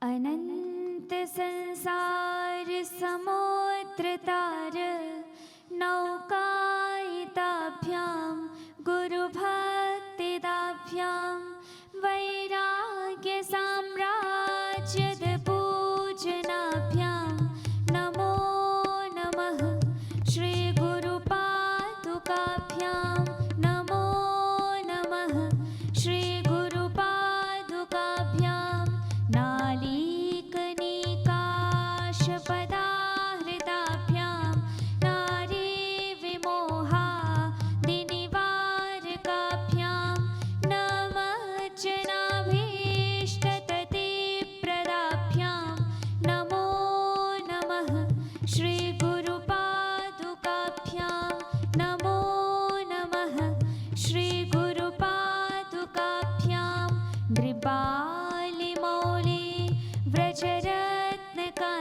अनंत संसार समुद्र तार नौकायिताभ्यां गुरु भक्तिदाभ्यां वैराग्य साम्राज्यद पूजनाभ्यां नमो नमः श्री गुरु पादुकाभ्यां नमो नमः श्री गुरु पादुकाभ्यां नालीकनिकाशपदाहृताभ्यां नारी विमोहादिनिवारकाभ्यां नमः जनाभीष्टततिप्रदाभ्यां नमो नमः श्री गुरु पादुकाभ्यां नमो नमः श्री गुरु पादुकाभ्यां नृपालिमौलि व्रजरत्नका